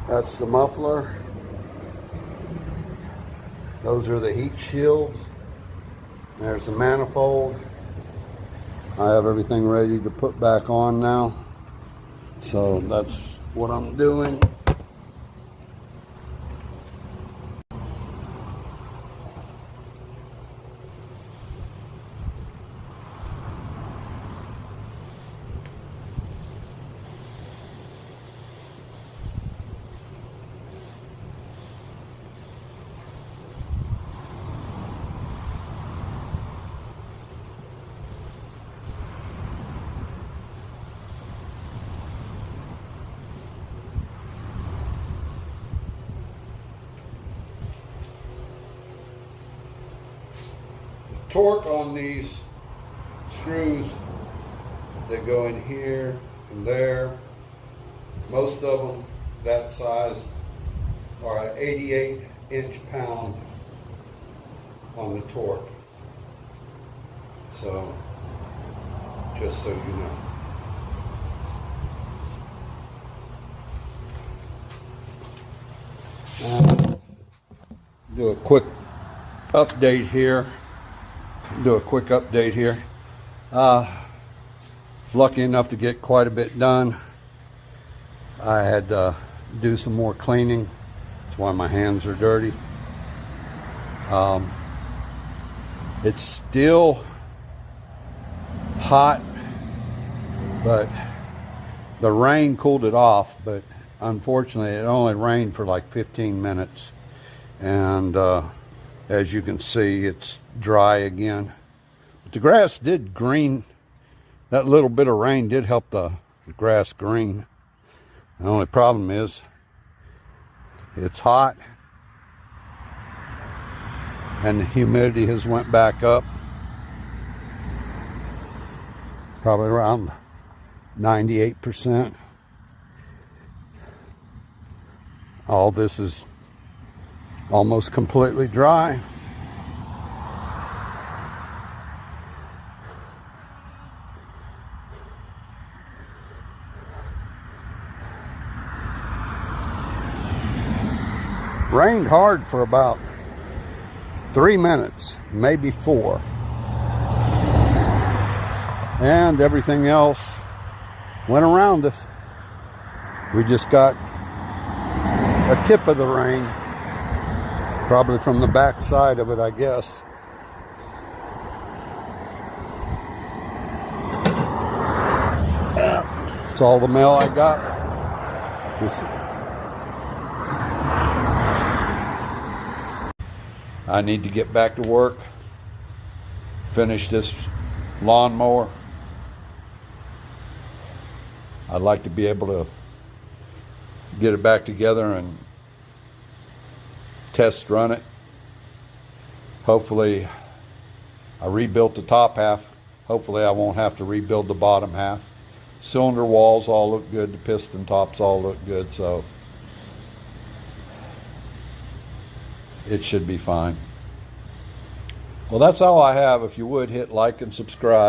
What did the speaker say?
That's the muffler. Those are the heat shields. There's the manifold. I have everything ready to put back on now. So that's what I'm doing. Torque on these screws that go in here and there, most of them that size are an 88 inch-pound on the torque. So just so you know. Do a quick update here. Lucky enough to get quite a bit done. I had to do some more cleaning. That's why my hands are dirty. It's still hot, but the rain cooled it off, but unfortunately it only rained for like 15 minutes. And as you can see, it's dry again. But the grass did green. That little bit of rain did help the grass green. The only problem is it's hot and the humidity has went back up. Probably around 98%. All this is almost completely dry. Rained hard for about 3 minutes, maybe 4. And everything else went around us. We just got a tip of the rain. Probably from the back side of it, I guess. That's all the mail I got. I need to get back to work, finish this lawnmower. I'd like to be able to get it back together and test run it. Hopefully, I rebuilt the top half. Hopefully I won't have to rebuild the bottom half. Cylinder walls all look good. The piston tops all look good, so it should be fine. Well, that's all I have. If you would, hit like and subscribe.